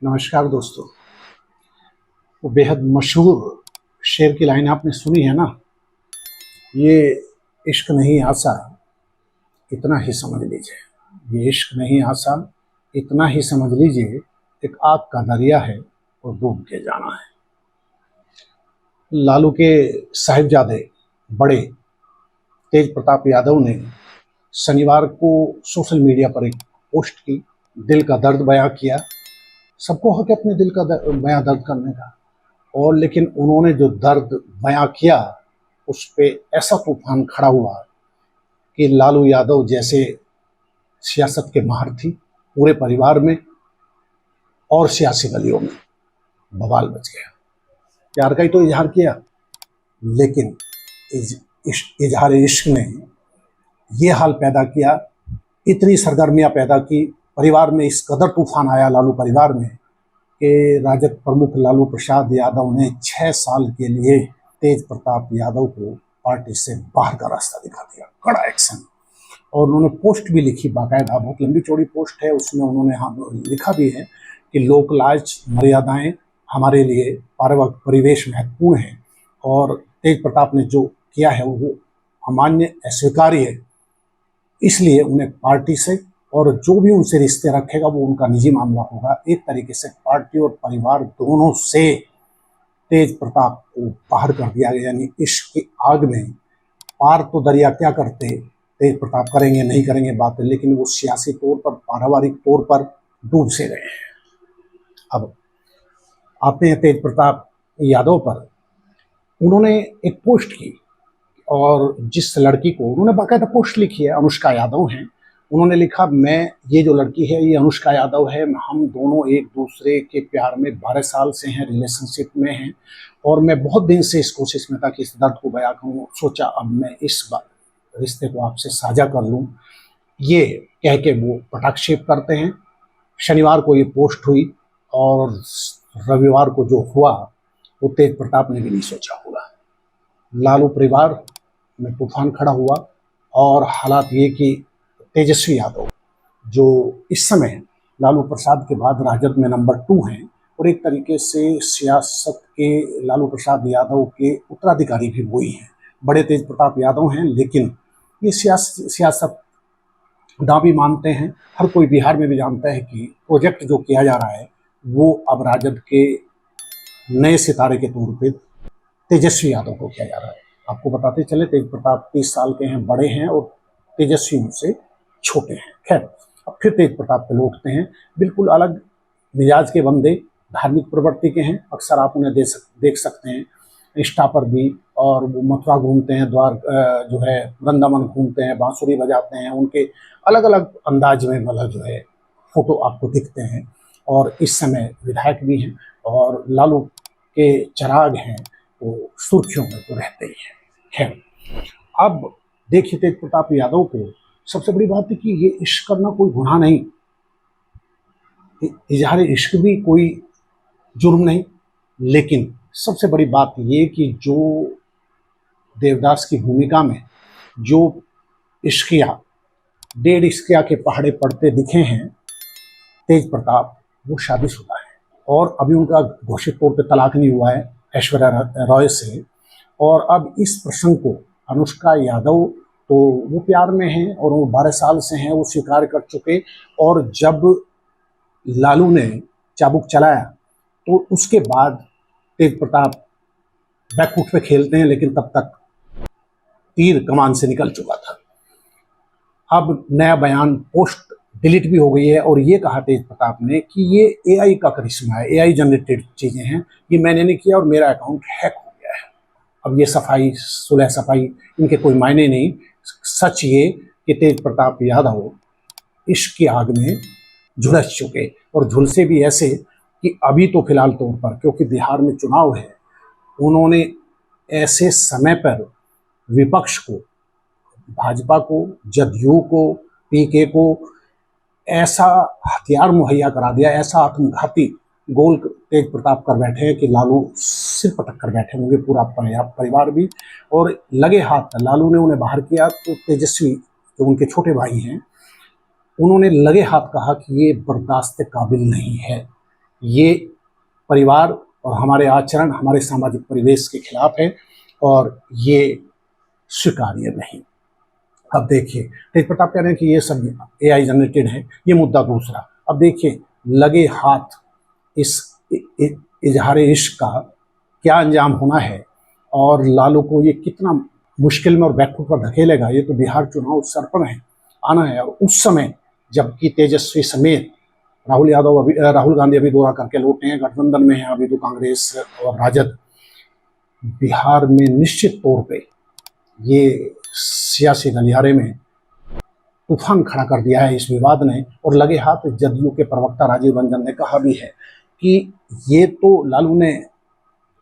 नमस्कार दोस्तों। वो बेहद मशहूर शेर की लाइन आपने सुनी है ना, ये इश्क नहीं आसान इतना ही समझ लीजिए। ये इश्क नहीं आसान इतना ही समझ लीजिए, एक आग का दरिया है और डूब के जाना है। लालू के साहिबजादे बड़े तेज प्रताप यादव ने शनिवार को सोशल मीडिया पर एक पोस्ट की, दिल का दर्द बयां किया। सबको हक है अपने दिल का बयां दर्द करने का, और लेकिन उन्होंने जो दर्द बयां किया उस पे ऐसा तूफान खड़ा हुआ कि लालू यादव जैसे सियासत के माहिर थी, पूरे परिवार में और सियासी गलियों में बवाल मच गया। प्यार का ही तो इजहार किया, लेकिन इजहार इश्क ने ये हाल पैदा किया, इतनी सरगर्मियां पैदा की परिवार में, इस कदर तूफान आया लालू परिवार में कि राजद प्रमुख लालू प्रसाद यादव ने 6 साल के लिए तेज प्रताप यादव को पार्टी से बाहर का रास्ता दिखा दिया। कड़ा एक्शन। और उन्होंने पोस्ट भी लिखी, बाकायदा बहुत लंबी चौड़ी पोस्ट है, उसमें उन्होंने लिखा भी है कि लोकलाज मर्यादाएं हमारे लिए परिवेश महत्वपूर्ण है, और तेज प्रताप ने जो किया है वो अमान्य, अस्वीकार्य है। इसलिए उन्हें पार्टी से, और जो भी उनसे रिश्ते रखेगा वो उनका निजी मामला होगा। एक तरीके से पार्टी और परिवार दोनों से तेज प्रताप को बाहर कर दिया गया। यानी इश्क की आग में पार तो दरिया क्या करते, तेज प्रताप करेंगे नहीं करेंगे बातें, लेकिन वो सियासी तौर पर, पारिवारिक तौर पर डूब से गए हैं। अब आते हैं तेज प्रताप यादव पर। उन्होंने एक पोस्ट की, और जिस लड़की को उन्होंने बाकायदा पोस्ट लिखी है, अनुष्का यादव हैं, उन्होंने लिखा, मैं, ये जो लड़की है ये अनुष्का यादव है, हम दोनों एक दूसरे के प्यार में 12 साल से हैं, रिलेशनशिप में हैं, और मैं बहुत दिन से इस कोशिश में था कि इस दर्द को बयां करूं। सोचा अब मैं इस रिश्ते को आपसे साझा कर लूं, ये कह के वो पटाक्षेप करते हैं। शनिवार को ये पोस्ट हुई, और रविवार को जो हुआ वो तेज प्रताप ने भी नहीं सोचा होगा। लालू परिवार में तूफान खड़ा हुआ, और हालात ये कि तेजस्वी यादव, जो इस समय लालू प्रसाद के बाद राजद में नंबर 2 हैं, और एक तरीके से सियासत के लालू प्रसाद यादव के उत्तराधिकारी भी वही हैं। बड़े तेज प्रताप यादव हैं, लेकिन ये सियासत दावी मानते हैं। हर कोई बिहार में भी जानता है कि प्रोजेक्ट जो किया जा रहा है वो अब राजद के नए सितारे के तौर पे तेजस्वी यादव को किया जा रहा है। आपको बताते चले, तेज प्रताप 30 साल के हैं, बड़े हैं, और तेजस्वी उनसे छोटे हैं। खैर, अब फिर तेज प्रताप पे लौटते हैं। बिल्कुल अलग मिजाज के बंदे, धार्मिक प्रवृत्ति के हैं। अक्सर आप उन्हें देख सकते हैं इंस्टा पर भी, और वो मथुरा घूमते हैं, जो है वृंदावन घूमते हैं, बांसुरी बजाते हैं। उनके अलग अलग अंदाज में मतलब जो है फोटो आपको दिखते हैं, और इस समय विधायक भी हैं, और लालू के चिराग हैं, वो सुर्खियों में तो रहते ही हैं। खैर, अब देखिए तेज प्रताप यादव को सबसे बड़ी बात है कि ये इश्क करना कोई गुनाह नहीं, इजहार इश्क भी कोई जुर्म नहीं, लेकिन सबसे बड़ी बात ये कि जो देवदास की भूमिका में जो इश्किया, 1.5 इश्किया के पहाड़े पड़ते दिखे हैं तेज प्रताप, वो शादीशुदा है, और अभी उनका घोषित तौर पे तलाक नहीं हुआ है ऐश्वर्या रॉय से। और अब इस प्रसंग को अनुष्का यादव, तो वो प्यार में हैं, और वो 12 साल से हैं, वो स्वीकार कर चुके। और जब लालू ने चाबुक चलाया तो उसके बाद तेज प्रताप बैकफुट पे खेलते हैं, लेकिन तब तक तीर कमान से निकल चुका था। अब नया बयान, पोस्ट डिलीट भी हो गई है, और ये कहा तेज प्रताप ने कि ये एआई का करिश्मा है, एआई जनरेटेड चीज़ें हैं, ये मैंने नहीं किया और मेरा अकाउंट हैक हो गया है। अब ये सफाई, सुलह सफाई, इनके कोई मायने नहीं। सच ये कि तेज प्रताप यादव इश्क की आग में झुलस चुके, और झुलसे भी ऐसे कि अभी तो फिलहाल तौर पर, क्योंकि बिहार में चुनाव है, उन्होंने ऐसे समय पर विपक्ष को, भाजपा को, जदयू को, पीके को ऐसा हथियार मुहैया करा दिया, ऐसा आत्मघाती गोल तेज प्रताप कर बैठे हैं कि लालू सिर पटक कर बैठे होंगे, पूरा परिवार भी। और लगे हाथ लालू ने उन्हें बाहर किया, तो तेजस्वी जो उनके छोटे भाई हैं, उन्होंने लगे हाथ कहा कि ये बर्दाश्त काबिल नहीं है। ये परिवार और हमारे आचरण हमारे सामाजिक परिवेश के खिलाफ है और ये स्वीकार्य नहीं। अब देखिए, तेज प्रताप कह रहे हैं कि ये सब AI जनरेटेड है, ये मुद्दा दूसरा। अब देखिए, लगे हाथ इस इजहार इश्क का क्या अंजाम होना है और लालू को ये कितना मुश्किल में और बैकफुट पर धकेलेगा। ये तो बिहार चुनाव सर पर है, आना है, और उस समय जबकि तेजस्वी समेत राहुल गांधी अभी दौरा करके लौटे हैं, गठबंधन में है अभी तो कांग्रेस और राजद। बिहार में निश्चित तौर पे ये सियासी गलियारे में तूफान खड़ा कर दिया है इस विवाद ने। और लगे हाथ जदयू के प्रवक्ता राजीव रंजन ने कहा भी है कि ये तो लालू ने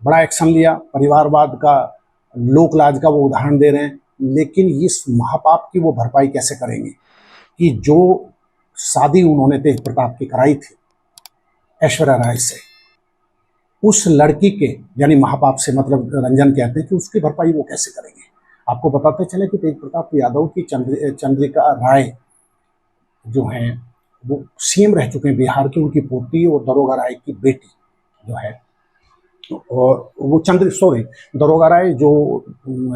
बड़ा एक्शन लिया, परिवारवाद का, लोकलाज का वो उदाहरण दे रहे हैं, लेकिन इस महापाप की वो भरपाई कैसे करेंगे कि जो शादी उन्होंने तेज प्रताप की कराई थी ऐश्वर्या राय से, उस लड़की के यानी महापाप से मतलब रंजन कहते हैं कि उसकी भरपाई वो कैसे करेंगे। आपको बताते चले कि तेज प्रताप यादव की चंद्रिका राय जो हैं वो CM रह चुके हैं बिहार की, उनकी पोती और दरोगा राय की बेटी जो है, और वो दरोगा राय जो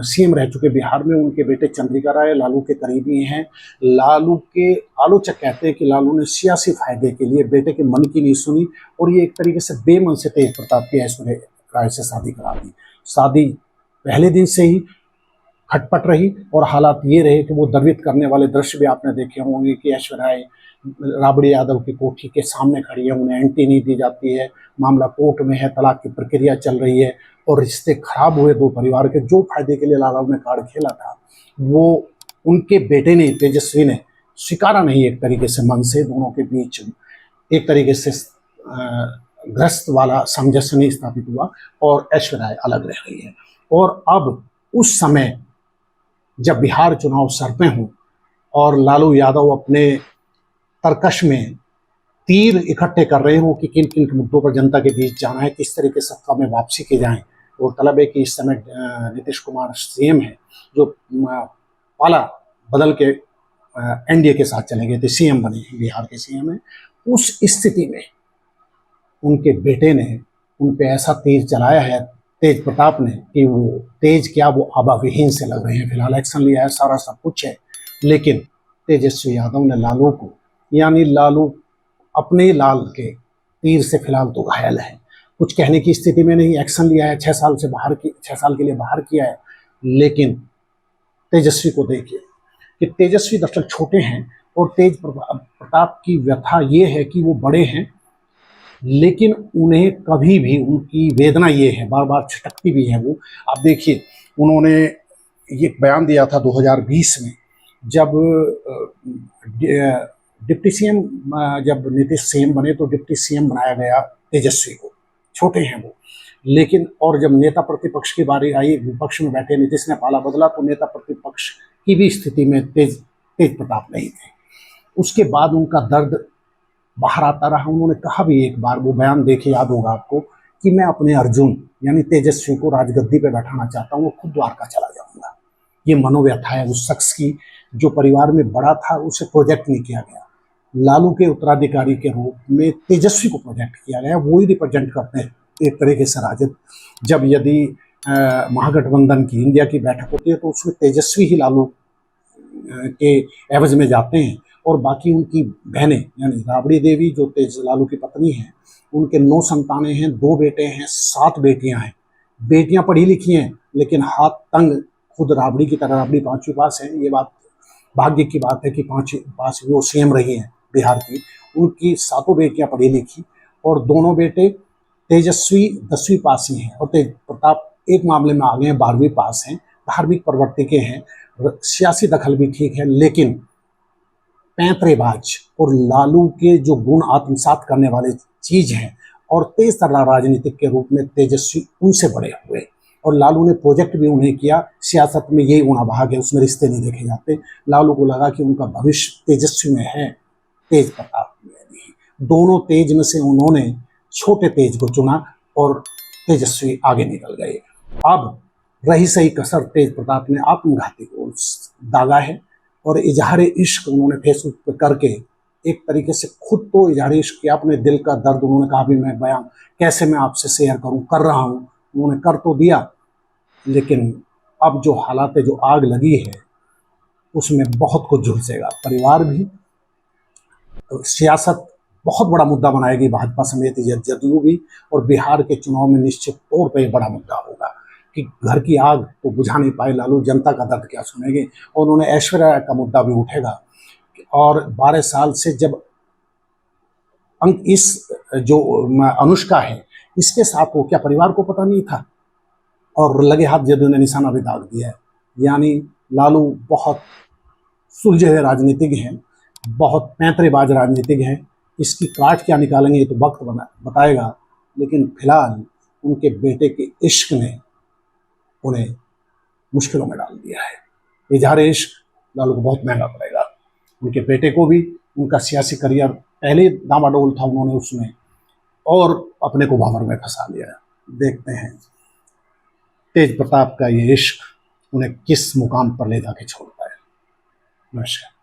CM रह चुके बिहार में, उनके बेटे चंद्रिका राय लालू के करीबी हैं। लालू के आलोचक कहते हैं कि लालू ने सियासी फायदे के लिए बेटे के मन की नहीं सुनी और ये एक तरीके से बेमन से तेज प्रताप की ऐश्वर्या राय से शादी करा दी। शादी पहले दिन से ही खटपट रही और हालात ये रहे कि वो द्रवित करने वाले दृश्य भी आपने देखे होंगे कि ऐश्वर्या राय राबड़ी यादव की कोठी के सामने खड़ी है, उन्हें एंट्री नहीं दी जाती है, मामला कोर्ट में है, तलाक की प्रक्रिया चल रही है और रिश्ते खराब हुए दो परिवार के। जो फायदे के लिए लालू ने कार्ड खेला था वो उनके बेटे ने, तेजस्वी ने स्वीकारा नहीं एक तरीके से मन से। दोनों के बीच एक तरीके से ग्रस्त वाला सामंजस्य नहीं स्थापित हुआ और ऐश्वर्या राय अलग रह रही है। और अब उस समय जब बिहार चुनाव सर पे हों और लालू यादव अपने तरकश में तीर इकट्ठे कर रहे हो कि किन किन मुद्दों पर जनता के बीच जाना है, किस तरीके से सत्ता में वापसी की जाए। और तलब है कि इस समय नीतीश कुमार CM है, जो पाला बदल के NDA के साथ चले गए थे, CM बने हैं, बिहार के CM है। उस स्थिति में उनके बेटे ने उन पे ऐसा तीर चलाया है तेज प्रताप ने कि वो तेज क्या, वो आबाविहीन से लग रहे हैं। फिलहाल एक्शन लिया है, सारा सब कुछ है, लेकिन तेजस्वी यादव ने लालू को, यानी लालू अपने लाल के तीर से फिलहाल तो घायल है, कुछ कहने की स्थिति में नहीं। एक्शन लिया है, 6 साल के लिए बाहर किया है, लेकिन तेजस्वी को देखिए कि तेजस्वी दरअसल छोटे हैं और तेज प्रताप की व्यथा ये है कि वो बड़े हैं, लेकिन उन्हें कभी भी उनकी वेदना ये है, बार बार छिटकती भी है वो। आप देखिए, उन्होंने ये बयान दिया था 2020 में जब डिप्टी CM, जब नीतीश CM बने तो डिप्टी CM बनाया गया तेजस्वी को। छोटे हैं वो, लेकिन और जब नेता प्रतिपक्ष की बारी आई, विपक्ष में बैठे नीतीश ने पाला बदला, तो नेता प्रतिपक्ष की भी स्थिति में तेज प्रताप नहीं थे। उसके बाद उनका दर्द बाहर आता रहा। उन्होंने कहा भी एक बार, वो बयान देखे याद होगा आपको, कि मैं अपने अर्जुन यानी तेजस्वी को राजगद्दी पे बैठाना चाहता हूँ, वो खुद द्वारका चला जाऊंगा। ये मनोव्यथा है उस शख्स की जो परिवार में बड़ा था, उसे प्रोजेक्ट नहीं किया गया। लालू के उत्तराधिकारी के रूप में तेजस्वी को प्रोजेक्ट किया गया, वो ही रिप्रेजेंट करते हैं एक तरीके से राजद। जब यदि महागठबंधन की इंडिया की बैठक होती है तो उसमें तेजस्वी ही लालू के एवज में जाते हैं और बाकी उनकी बहनें यानी राबड़ी देवी जो लालू की पत्नी हैं, उनके 9 संतानें हैं, 2 बेटे हैं, 7 बेटियां हैं। बेटियां पढ़ी लिखी हैं लेकिन हाथ तंग, खुद राबड़ी की तरह। राबड़ी 5वीं पास है, ये बात भाग्य की बात है कि 5वीं पास वो CM रही हैं बिहार की। उनकी 7 बेटियां पढ़ी लिखी और दोनों बेटे तेजस्वी 10वीं पास ही हैं और तेज प्रताप एक मामले में आगे हैं, 12वीं पास हैं, धार्मिक प्रवृत्ति के हैं, सियासी दखल भी ठीक है, लेकिन पैंतरेबाज और लालू के जो गुण आत्मसात करने वाले चीज हैं और तेज तर्रार राजनीतिक के रूप में तेजस्वी उनसे बड़े हुए और लालू ने प्रोजेक्ट भी उन्हें किया। सियासत में यही गुणाभाग है, उसमें रिश्ते नहीं देखे जाते। लालू को लगा कि उनका भविष्य तेजस्वी में है, तेज प्रताप में नहीं। दोनों तेज में से उन्होंने छोटे तेज को चुना और तेजस्वी आगे निकल गए। अब रही सही कसर तेज प्रताप ने आत्मघाती को दागा है और इजहार इश्क उन्होंने फेसबुक पर करके एक तरीके से खुद तो इजहार इश्क किया, अपने दिल का दर्द उन्होंने कहा भी मैं बयां कैसे मैं आपसे शेयर करूं, कर रहा हूं, उन्होंने कर तो दिया। लेकिन अब जो हालात जो आग लगी है उसमें बहुत कुछ झुलसेगा। परिवार भी, सियासत बहुत बड़ा मुद्दा बनाएगी भाजपा समेत जदयू भी, और बिहार के चुनाव में निश्चित तौर पर यह बड़ा मुद्दा होगा कि घर की आग तो बुझा नहीं पाए लालू, जनता का दर्द क्या सुनेंगे। और उन्होंने ऐश्वर्या का मुद्दा भी उठेगा, और 12 साल से जब इस जो अनुष्का है इसके साथ वो, क्या परिवार को पता नहीं था? और लगे हाथ जदयू ने निशाना भी दाग दिया है। यानी लालू बहुत सुलझे हुए राजनीतिज्ञ हैं, बहुत पैंतरेबाज राजनीतिज्ञ हैं। इसकी काट क्या निकालेंगे ये तो वक्त बताएगा, लेकिन फिलहाल उनके बेटे के इश्क ने उन्हें मुश्किलों में डाल दिया है। इजहार इश्क लालू को बहुत महंगा पड़ेगा, उनके बेटे को भी। उनका सियासी करियर पहले ही डामाडोल था, उन्होंने उसमें और अपने को भंवर में फंसा लिया। देखते हैं तेज प्रताप का ये इश्क उन्हें किस मुकाम पर ले जाके छोड़ता है। नमस्कार।